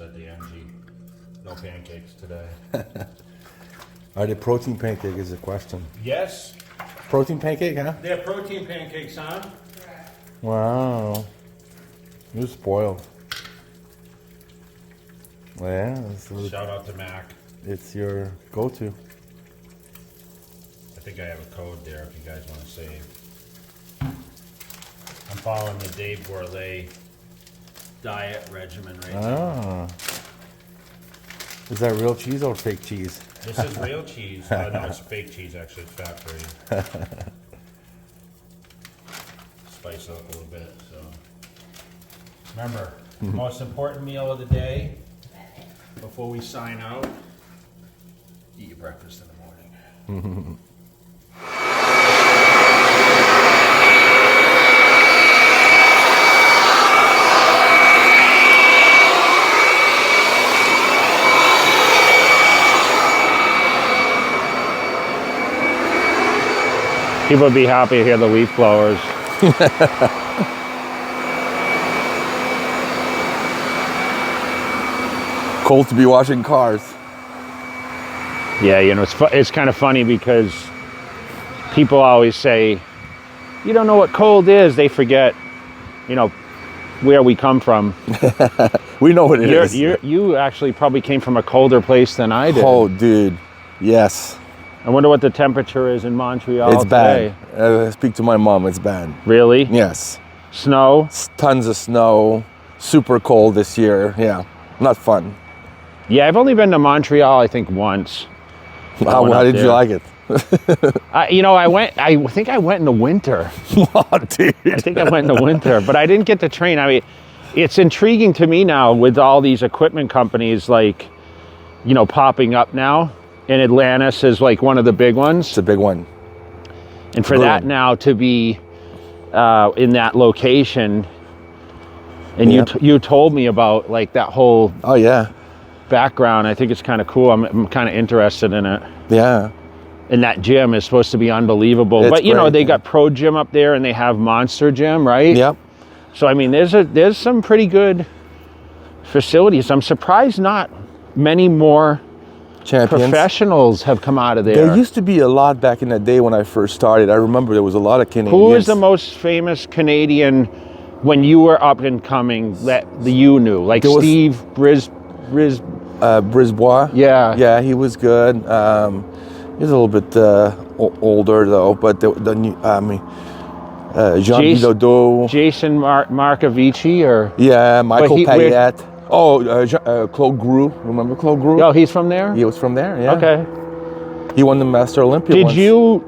said to Angie. No pancakes today. Are they protein pancake is the question. Yes. Protein pancake, huh? They're protein pancakes, huh? Wow. You're spoiled. Yeah. Shout out to Mac. It's your go-to. I think I have a code there if you guys want to save. I'm following the Dave Gourlay diet regimen right now. Is that real cheese or fake cheese? This is real cheese. Oh, no, it's fake cheese actually. It's fat free. Spice it up a little bit. So remember, the most important meal of the day before we sign out: eat your breakfast in the morning. People would be happy to hear the leaf blowers. Cold to be washing cars. Yeah, you know, it's kind of funny because people always say, you don't know what cold is. They forget, you know, where we come from. We know what it is. You actually probably came from a colder place than I did. Oh, dude. Yes. I wonder what the temperature is in Montreal It's today. bad. Speak to my mom. It's bad. Really? Yes. Snow? Tons of snow. Super cold this year. Yeah. Not fun. Yeah, I've only been to Montreal, I think, once. How did you like it? You know, I think I went in the winter. Oh, dude. I think I went in the winter, but I didn't get to train. I mean, it's intriguing to me now with all these equipment companies, like, you know, popping up now. And Atlantis is like one of the big ones. It's a big one. And for that now to be in that location, and you told me about like that whole background. I think it's kind of cool. I'm kind of interested in it. Yeah. And that gym is supposed to be unbelievable. But you know, they got Pro Gym up there and they have Monster Gym, right? Yep. So I mean, there's some pretty good facilities. I'm surprised not many more champions. Professionals have come out of there. There used to be a lot back in the day when I first started. I remember there was a lot of Canadians. Who is the most famous Canadian when you were up and coming that you knew? Like Steve Brisbois. Yeah. Yeah, he was good. He's a little bit older though, but the new, Jean Bilodeau. Jason Markovici or? Yeah, Michael Payette. Oh, Claude Gru. Remember Claude Gru? Oh, he's from there? He was from there, yeah. Okay. He won the Master Olympia once.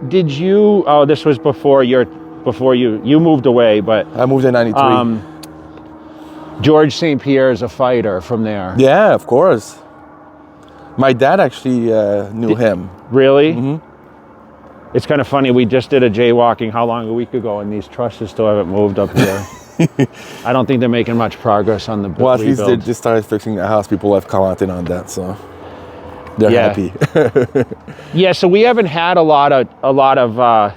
Did you, oh, this was before you moved away, but. I moved in 93. George St. Pierre is a fighter from there. Yeah, of course. My dad actually knew him. Really? Mm-hmm. It's kind of funny, we just did a jaywalking, how long, a week ago, and these trusses still haven't moved up here. I don't think they're making much progress on the build. Well, at least they just started fixing the house. People have commented on that, so they're happy. Yeah, so we haven't had a lot of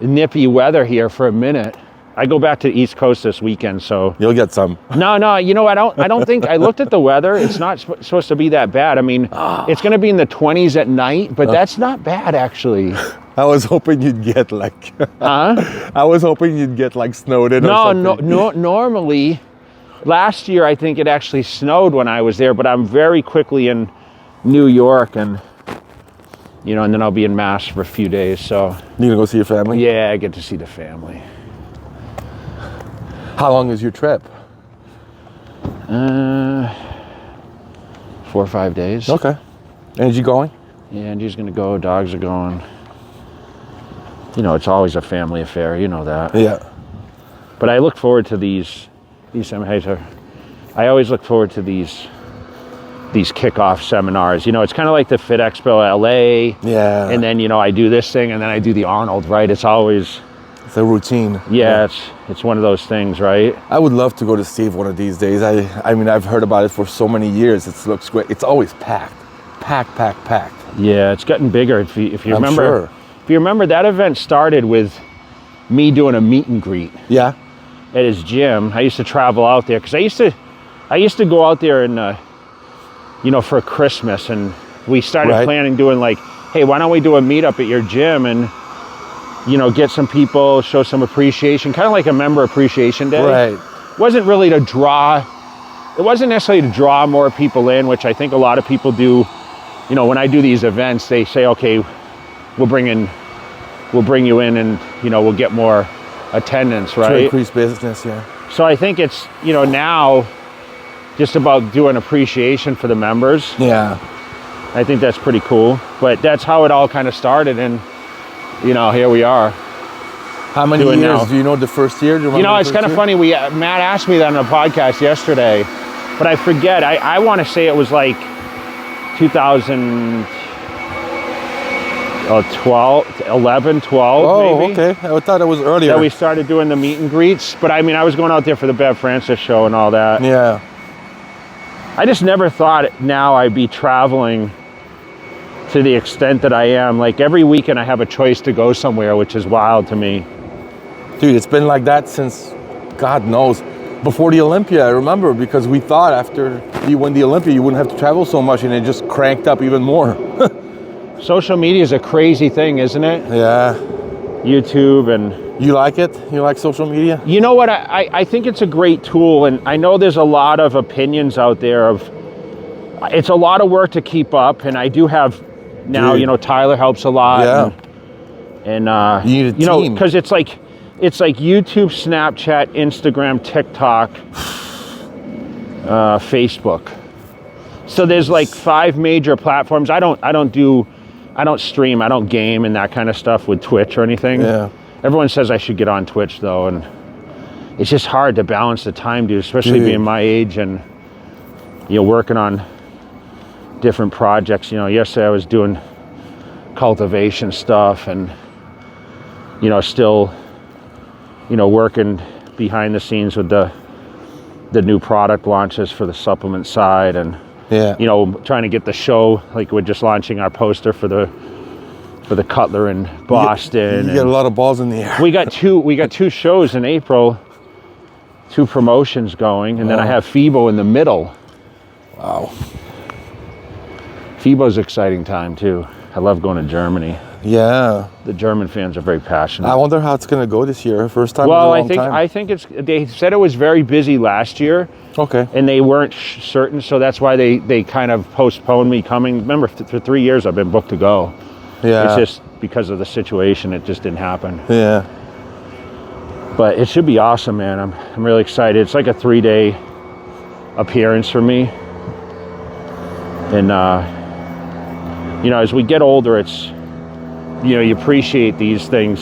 nippy weather here for a minute. I go back to the East Coast this weekend, so you'll get some. No, you know, I don't think I looked at the weather. It's not supposed to be that bad. I mean, it's going to be in the 20s at night, but that's not bad actually. I was hoping you'd get like I was hoping you'd get like snowed in or something. No, normally last year I think it actually snowed when I was there, but I'm very quickly in New York and you know, and then I'll be in Mass for a few days, so. You gonna go see your family? Yeah, I get to see the family. How long is your trip? 4 or 5 days. Okay. Angie going? Yeah, Angie's gonna go, dogs are going. You know, it's always a family affair, you know that. Yeah. But I look forward to these I always look forward to these kickoff seminars. You know, it's kind of like the Fit Expo LA. Yeah. And then, you know, I do this thing and then I do the Arnold, right? It's always... It's a routine. Yeah, it's one of those things, right? I would love to go to Steve one of these days. I mean, I've heard about it for so many years. It looks great. It's always packed. Packed. Yeah, it's gotten bigger. If you remember... Sure. If you remember, that event started with me doing a meet and greet. Yeah. At his gym. I used to travel out there because I used to go out there and you know, for Christmas, and we started planning doing like, hey, why don't we do a meetup at your gym and, you know, get some people, show some appreciation, kind of like a member appreciation day. Right. Wasn't really to draw, it wasn't necessarily to draw more people in, which I think a lot of people do. You know, when I do these events, they say, okay, we'll bring you in and, you know, we'll get more attendance, right? To increase business, yeah. So I think it's, you know, now just about doing appreciation for the members. Yeah. I think that's pretty cool. But that's how it all kind of started, and, you know, here we are. How many years? Now. Do you know the first year? Do you know, it's kind of funny. Matt asked me that on a podcast yesterday, but I forget. I want to say it was like 2011, 12, oh, maybe. Okay. I thought it was earlier. That we started doing the meet and greets. But I mean, I was going out there for the Bev Francis show and all that. Yeah. I just never thought now I'd be traveling to the extent that I am. Like every weekend I have a choice to go somewhere, which is wild to me. Dude, it's been like that since, God knows, before the Olympia, I remember, because we thought after you win the Olympia, you wouldn't have to travel so much, and it just cranked up even more. Social media is a crazy thing, isn't it? Yeah. YouTube and... You like it? You like social media? You know what? I think it's a great tool, and I know there's a lot of opinions out there of... It's a lot of work to keep up, and I do have now, Dude. You know, Tyler helps a lot. Yeah. And you need a team. know, because it's like YouTube, Snapchat, Instagram, TikTok, Facebook. So there's like 5 major platforms. I don't stream, I don't game and that kind of stuff with Twitch or anything. Yeah. Everyone says I should get on Twitch though, and it's just hard to balance the time, dude, especially being my age and, you know, working on different projects. You know, yesterday I was doing cultivation stuff and, you know, still, you know, working behind the scenes with the new product launches for the supplement side, and you know, trying to get the show, like we're just launching our poster for the Cutler in Boston. You get a lot of balls in the air. We got two shows in April, 2 promotions going, and then I have FIBO in the middle. Wow. FIBO's an exciting time too. I love going to Germany. Yeah. The German fans are very passionate. I wonder how it's going to go this year. First time well, in a long time. I think they said it was very busy last year. Okay. And they weren't certain, so that's why they kind of postponed me coming. Remember, for 3 years I've been booked to go. Yeah. It's just because of the situation, it just didn't happen. Yeah. But it should be awesome, man. I'm really excited. It's like a 3-day appearance for me. And you know, as we get older, it's, you know, you appreciate these things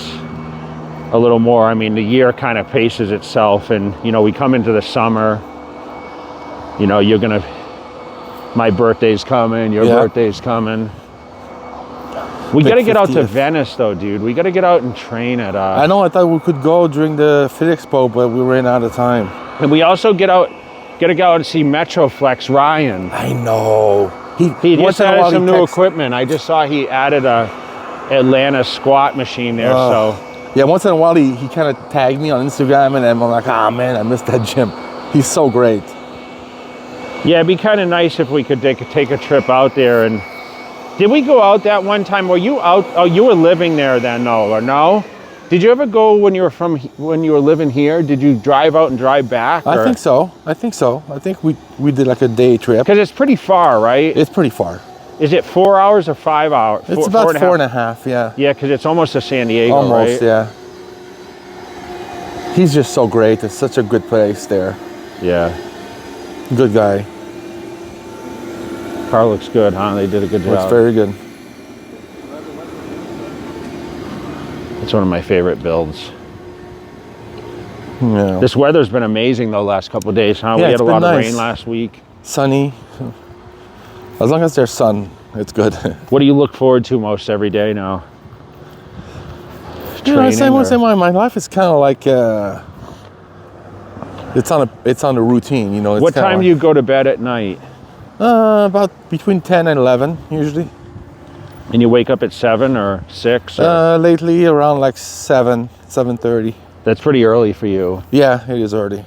a little more. I mean, the year kind of paces itself, and, you know, we come into the summer, you know, my birthday's coming, your birthday's coming. We got to get out to Venice though, dude. We got to get out and train at I know, I thought we could go during the Fit Expo, but we ran out of time. And we also got to go out and see Metroflex Ryan. I know. He just added some new equipment. I just saw he added a Atlanta squat machine there. So yeah, once in a while he kind of tagged me on Instagram, and I'm like, oh man, I missed that gym. He's so great. Yeah, it'd be kind of nice if we could take a trip out there. And did we go out that one time? Were you out? Oh, you were living there then, though, or no? Did you ever go when you were living here? Did you drive out and drive back? I think so. I think we did like a day trip. Because it's pretty far, right? It's pretty far. Is it 4 hours or 5 hours? It's about 4.5, yeah. Yeah, because it's almost to San Diego, almost, right? Yeah. He's just so great. It's such a good place there. Yeah. Good guy. Car looks good, huh? They did a good job. It's very good. It's one of my favorite builds. Yeah. This weather's been amazing the last couple of days, huh? Yeah, we had a lot of rain last week. Sunny. As long as there's sun, it's good. What do you look forward to most every day now? You know, same my life is kind of like it's on a routine, you know. It's what time do you go to bed at night? About between 10 and 11 usually. And you wake up at 7 or 6? Or? Lately around like 7:30. That's pretty early for you. Yeah, it is early.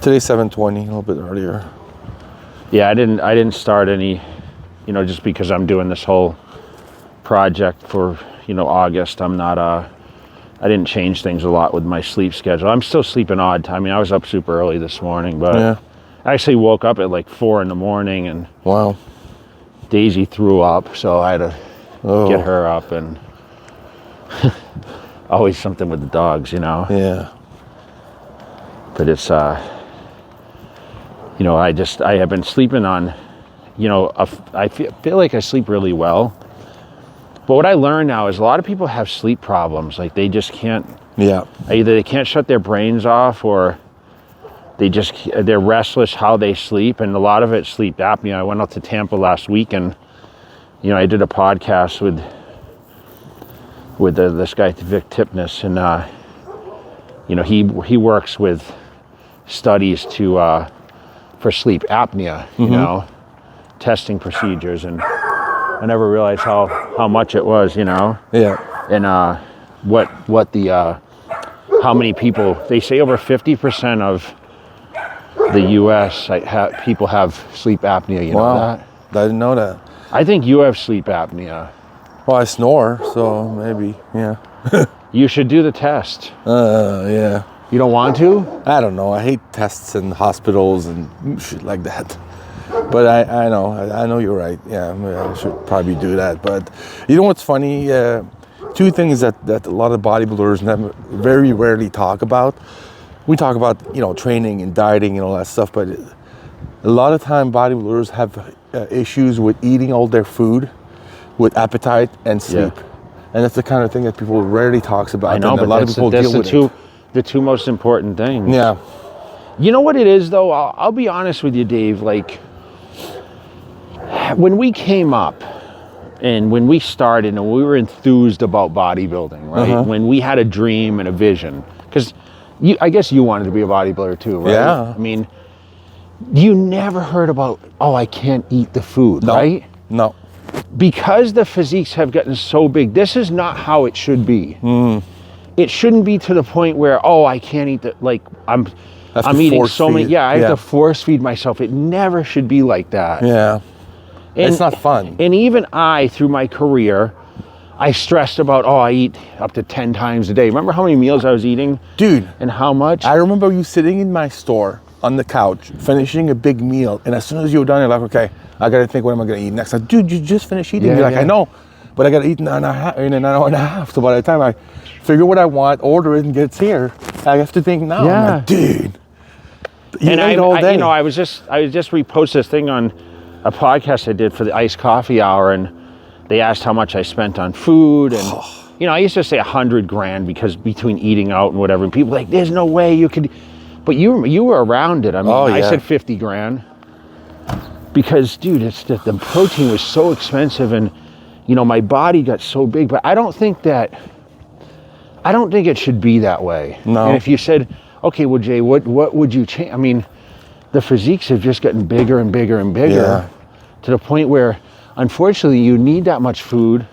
Today's 7:20, a little bit earlier. Yeah, I didn't start any, you know, just because I'm doing this whole project for, you know, August. I'm not, I didn't change things a lot with my sleep schedule. I'm still sleeping odd time. I mean, I was up super early this morning, but I actually woke up at like 4 a.m. and wow, Daisy threw up, so I had to get her up, and always something with the dogs, you know. Yeah. But it's, you know, I have been sleeping on, you know, I feel like I sleep really well. But what I learned now is a lot of people have sleep problems. Like they just can't, either they can't shut their brains off, or they're restless how they sleep. And a lot of it's sleep apnea. I went out to Tampa last week, and, you know, I did a podcast with this guy, Vic Tipness. And, you know, he works with studies for sleep apnea, you know, testing procedures. And I never realized how much it was, you know. Yeah. And how many people, they say over 50% of the U.S. people have sleep apnea, you know that? I didn't know that. I think you have sleep apnea. Well, I snore, so maybe, yeah. You should do the test. Yeah. You don't want to? I don't know. I hate tests in hospitals and shit like that. But I know you're right. Yeah, I should probably do that. But you know what's funny? Two things that a lot of bodybuilders very rarely talk about. We talk about, you know, training and dieting and all that stuff, but a lot of time bodybuilders have issues with eating all their food, with appetite and sleep. Yeah. And that's the kind of thing that people rarely talks about. I know, and but a lot of people deal with the two most important things. Yeah. You know what it is, though? I'll be honest with you, Dave. Like, when we came up and when we started and we were enthused about bodybuilding, right? When we had a dream and a vision, because I guess you wanted to be a bodybuilder too, right? Yeah. I mean, you never heard about, oh, I can't eat the food, right? No. Because the physiques have gotten so big, this is not how it should be. It shouldn't be to the point where, oh, I can't eat I'm eating so many. Yeah, I have to force feed myself. It never should be like that. Yeah. And it's not fun. And even through my career, I stressed about, I eat up to 10 times a day. Remember how many meals I was eating? Dude. And how much? I remember you sitting in my store on the couch, finishing a big meal. And as soon as you were done, you're like, okay, I got to think, what am I going to eat next? Like, dude, you just finished eating. You're like, I know, but I got to eat in an hour and a half. So by the time I figure what I want, order it, and get it here, I have to think now. I'm like, dude, you ate all day. You know, I just reposted this thing on a podcast I did for the Iced Coffee Hour, and they asked how much I spent on food, and you know, I used to say $100,000 because between eating out and whatever, and people were like, there's no way you could, but you were around it. I mean, I said $50,000 because, dude, it's just, the protein was so expensive, and you know, my body got so big. But I don't think it should be that way. No. And if you said, okay, well, Jay, what would you change? I mean, the physiques have just gotten bigger and bigger and bigger to the point where, unfortunately, you need that much food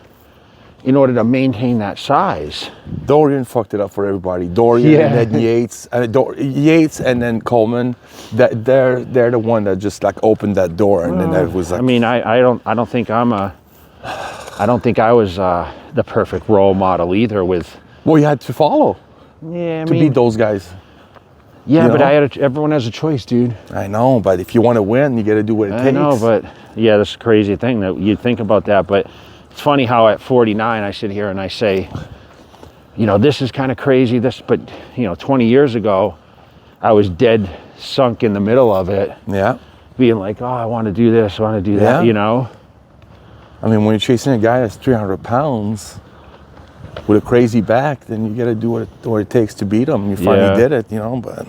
in order to maintain that size. Dorian fucked it up for everybody. Dorian and then Yates, and then Coleman. They're the one that just like opened that door, and then it was like. I mean, I don't think I was the perfect role model either. Well, you had to follow. Yeah, to beat those guys. Yeah, but everyone has a choice, dude. I know, but if you want to win, you got to do what it takes. I know, but yeah, that's a crazy thing that you think about that. But it's funny how at 49, I sit here and I say, you know, this is kind of crazy. But you know, 20 years ago, I was dead sunk in the middle of it. Yeah. Being like, oh, I want to do this, I want to do that. You know. I mean, when you're chasing a guy that's 300 pounds with a crazy back, then you got to do what it takes to beat him. You finally did it, you know, but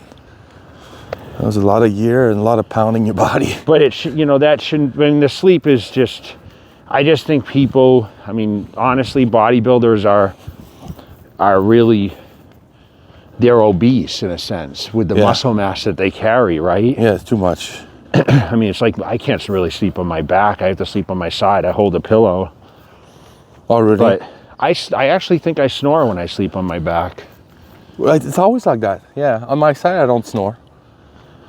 that was a lot of year and a lot of pounding your body. But it should, you know, that shouldn't, I mean, the sleep is just, I just think people, I mean, honestly, bodybuilders are really, they're obese in a sense with the muscle mass that they carry, right? Yeah, it's too much. I mean, it's like, I can't really sleep on my back. I have to sleep on my side. I hold a pillow. Oh, really? But I actually think I snore when I sleep on my back. It's always like that. Yeah, on my side, I don't snore.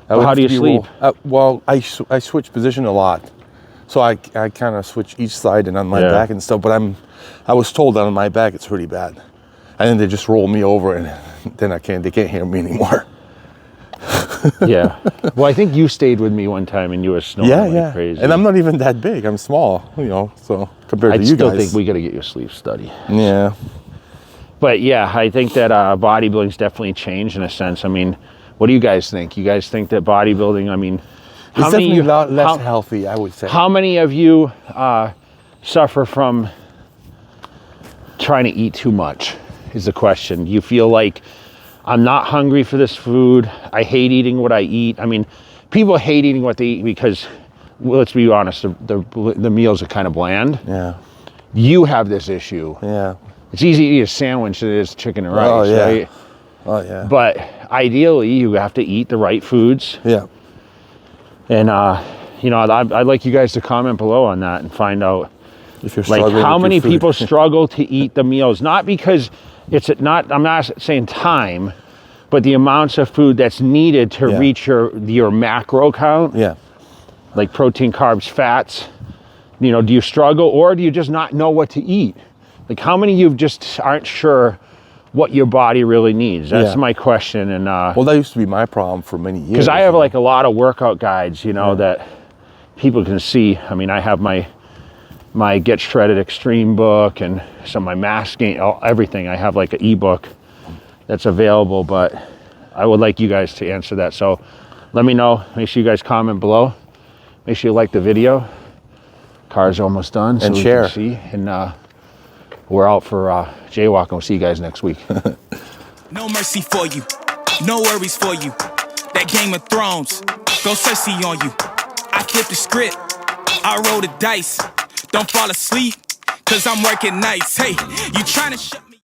Well, how do you sleep? Well, I switch position a lot. So I kind of switch each side and on my back and stuff, but I was told that on my back it's really bad. And then they just roll me over and then they can't hear me anymore. Yeah. Well, I think you stayed with me one time and you were snoring like crazy. And I'm not even that big. I'm small, so compared to you guys. I still think we got to get you a sleep study. Yeah. But yeah, I think that bodybuilding's definitely changed in a sense. I mean, what do you guys think? You guys think that bodybuilding, I mean, it's definitely a lot less healthy, I would say. How many of you suffer from trying to eat too much is the question. You feel like, I'm not hungry for this food. I hate eating what I eat. I mean, people hate eating what they eat because, well, let's be honest, the meals are kind of bland. Yeah. You have this issue. Yeah. It's easy to eat a sandwich than it is chicken and rice, right? Oh, yeah. But ideally, you have to eat the right foods. Yeah. And, I'd like you guys to comment below on that and find out, if you're struggling like, how many people struggle to eat the meals. Not because I'm not saying time, but the amounts of food that's needed to reach your macro count. Yeah. Like protein, carbs, fats. Do you struggle, or do you just not know what to eat? Like, how many of you just aren't sure what your body really needs? That's my question. And well, that used to be my problem for many years. Because I have like a lot of workout guides, that people can see. I mean, I have my Get Shredded Extreme book and some of my mass gain, everything. I have like an ebook that's available, but I would like you guys to answer that. So let me know. Make sure you guys comment below. Make sure you like the video. Car's almost done. And share. See. And we're out for Jaywalking. We'll see you guys next week. No mercy for you. No worries for you. That Game of Thrones. Go Cersei on you. I flipped the script. I rolled the dice. Don't fall asleep, cause I'm working nights. Hey, you trying to shut